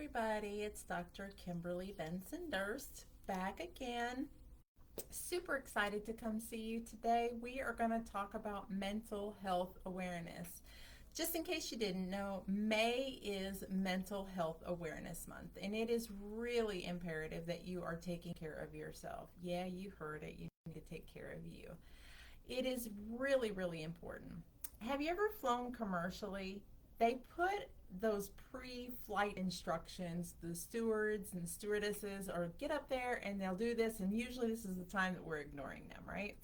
everybody, it's Dr. Kimberly Benson Durst back again. Super excited to come see you today. We are going to talk about mental health awareness. Just in case you didn't know, May is Mental Health Awareness Month, and it is really imperative that you are taking care of yourself. Yeah, you heard it. You need to take care of you. It is really, really important. Have you ever flown commercially? They put those pre-flight instructions, the stewards and stewardesses are get up there and they'll do this, and usually this is the time that we're ignoring them, right?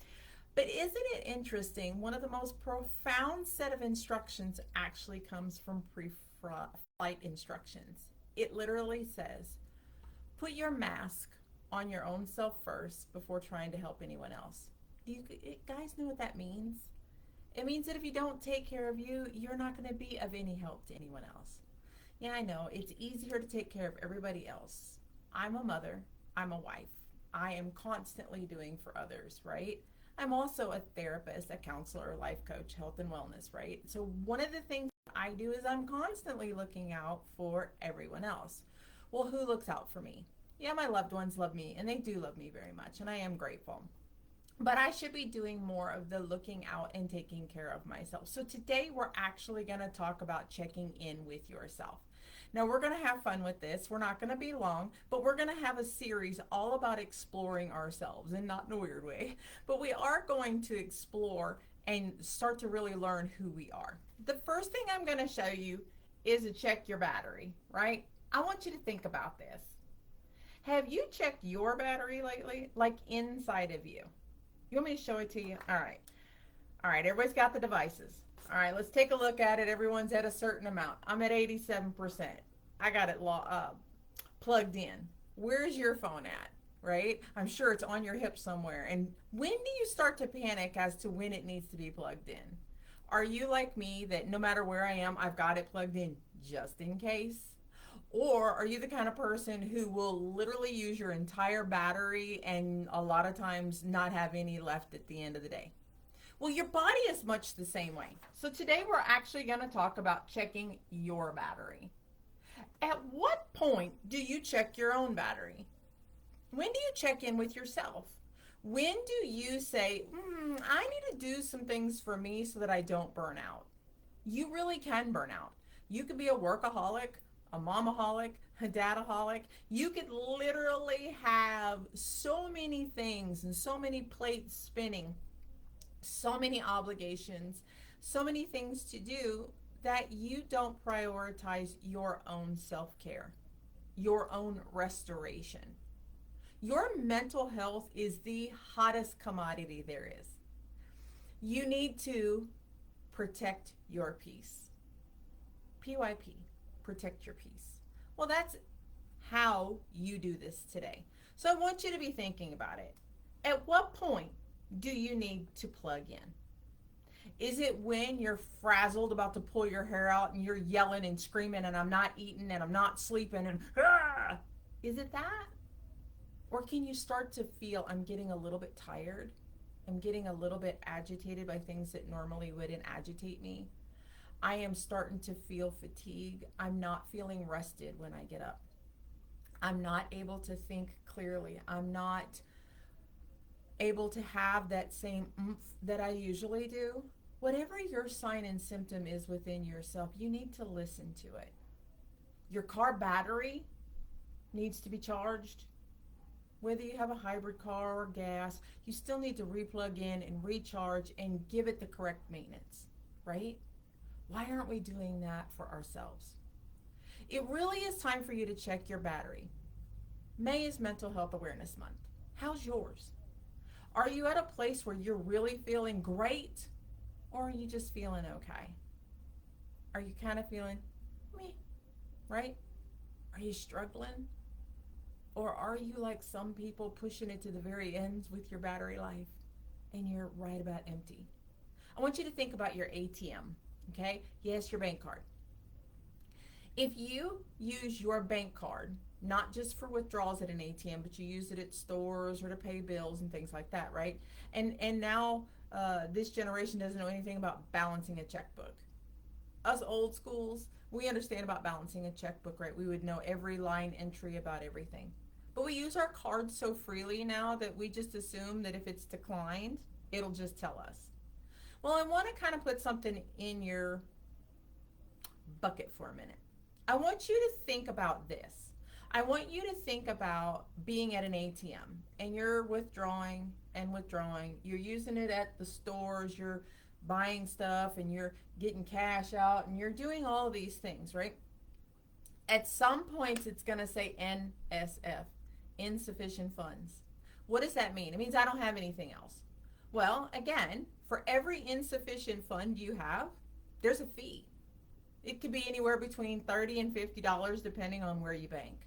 But isn't it interesting, one of the most profound set of instructions actually comes from pre-flight instructions. It literally says, put your mask on your own self first before trying to help anyone else. Do you guys know what that means? It means that if you don't take care of you, you're not going to be of any help to anyone else. Yeah, I know, it's easier to take care of everybody else. I'm a mother, I'm a wife. I am constantly doing for others, right? I'm also a therapist, a counselor, a life coach, health and wellness, right? So one of the things I do is I'm constantly looking out for everyone else. Well, who looks out for me? Yeah, my loved ones love me, and they do love me very much, and I am grateful. But I should be doing more of the looking out and taking care of myself. So today we're actually going to talk about checking in with yourself. Now we're going to have fun with this. We're not going to be long, but we're going to have a series all about exploring ourselves, and not in a weird way. But we are going to explore and start to really learn who we are. The first thing I'm going to show you is to check your battery, right? I want you to think about this. Have you checked your battery lately, like inside of you? You want me to show it to you? All right. All right, everybody's got the devices. All right, let's take a look at it. Everyone's at a certain amount. I'm at 87%. I got it plugged in. Where's your phone at, right? I'm sure it's on your hip somewhere. And when do you start to panic as to when it needs to be plugged in? Are you like me that no matter where I am, I've got it plugged in just in case? Or are you the kind of person who will literally use your entire battery and a lot of times not have any left at the end of the day? Well, your body is much the same way. So today we're actually going to talk about checking your battery. At what point do you check your own battery? When do you check in with yourself? When do you say, I need to do some things for me so that I don't burn out? You really can burn out. You could be a workaholic, a momaholic, a dadaholic. You could literally have so many things and so many plates spinning, so many obligations, so many things to do that you don't prioritize your own self-care, your own restoration. Your mental health is the hottest commodity there is. You need to protect your peace. PYP. Protect your peace. Well, that's how you do this today. So I want you to be thinking about it. At what point do you need to plug in? Is it when you're frazzled about to pull your hair out and you're yelling and screaming and I'm not eating and I'm not sleeping and Is it that? Or can you start to feel I'm getting a little bit tired? I'm getting a little bit agitated by things that normally wouldn't agitate me. I am starting to feel fatigue. I'm not feeling rested when I get up. I'm not able to think clearly. I'm not able to have that same oomph that I usually do. Whatever your sign and symptom is within yourself, you need to listen to it. Your car battery needs to be charged. Whether you have a hybrid car or gas, you still need to replug in and recharge and give it the correct maintenance, right? Why aren't we doing that for ourselves? It really is time for you to check your battery. May is Mental Health Awareness Month. How's yours? Are you at a place where you're really feeling great, or are you just feeling okay? Are you kind of feeling meh, right? Are you struggling? Or are you like some people pushing it to the very ends with your battery life and you're right about empty? I want you to think about your ATM. Okay, yes, your bank card. If you use your bank card, not just for withdrawals at an ATM, but you use it at stores or to pay bills and things like that, right? And now this generation doesn't know anything about balancing a checkbook. Us old schools, We understand about balancing a checkbook, right? We would know every line entry about everything. But we use our cards so freely now that we just assume that if it's declined, it'll just tell us. Well, I want to kind of put something in your bucket for a minute. I want you to think about this. I want you to think about being at an ATM and you're withdrawing and withdrawing. You're using it at the stores, you're buying stuff and you're getting cash out and you're doing all these things, right? At some points, it's going to say NSF, insufficient funds. What does that mean? It means I don't have anything else. Well, again, for every insufficient fund you have, there's a fee. It could be anywhere between $30 and $50 depending on where you bank.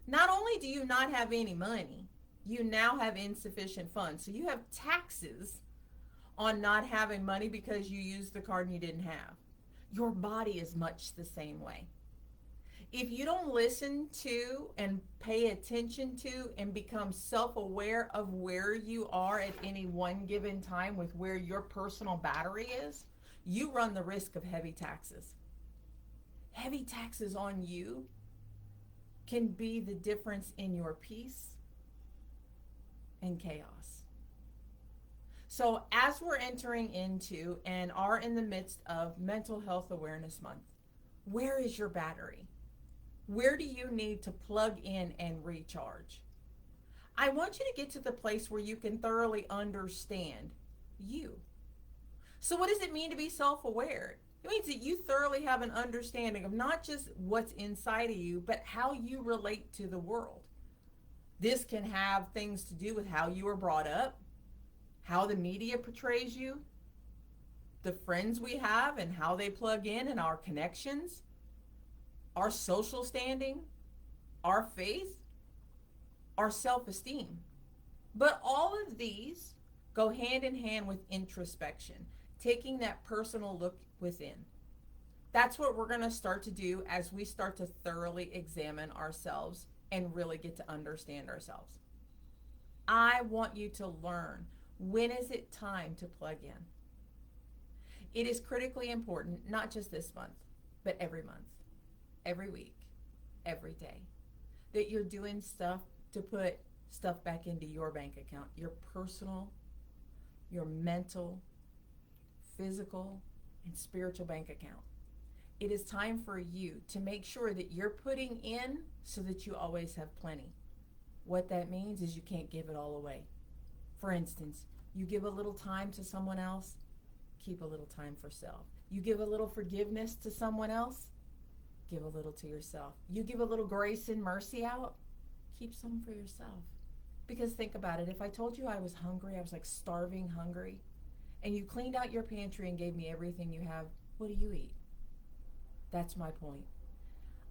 Not only do you not have any money, you now have insufficient funds. So you have taxes on not having money because you used the card and you didn't have. Your body is much the same way. If you don't listen to and pay attention to and become self-aware of where you are at any one given time with where your personal battery is, you run the risk of heavy taxes. Heavy taxes on you can be the difference in your peace and chaos. So as we're entering into and are in the midst of Mental Health Awareness Month, where is your battery? Where do you need to plug in and recharge? I want you to get to the place where you can thoroughly understand you. So what does it mean to be self-aware? It means that you thoroughly have an understanding of not just what's inside of you, but how you relate to the world. This can have things to do with how you were brought up, how the media portrays you, the friends we have and how they plug in and our connections, our social standing, our faith, our self-esteem. But all of these go hand in hand with introspection, taking that personal look within. That's what we're going to start to do as we start to thoroughly examine ourselves and really get to understand ourselves. I want you to learn, when is it time to plug in? It is critically important, not just this month, but every month, every week, every day, that you're doing stuff to put stuff back into your bank account, your personal, your mental, physical, and spiritual bank account. It is time for you to make sure that you're putting in so that you always have plenty. What that means is you can't give it all away. For instance, you give a little time to someone else, keep a little time for self. You give a little forgiveness to someone else, give a little to yourself. You give a little grace and mercy out, keep some for yourself. Because think about it, if I told you I was hungry, I was like starving hungry, and you cleaned out your pantry and gave me everything you have, what do you eat? That's my point.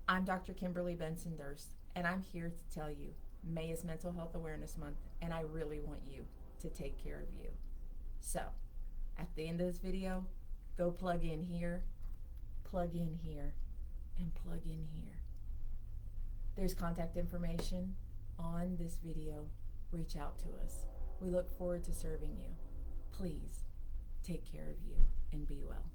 I'm Dr. Kimberly Benson Durst, and I'm here to tell you, May is Mental Health Awareness Month, and I really want you to take care of you. So, at the end of this video, go plug in here, and plug in here. There's contact information on this video. Reach out to us. We look forward to serving you. Please take care of you and be well.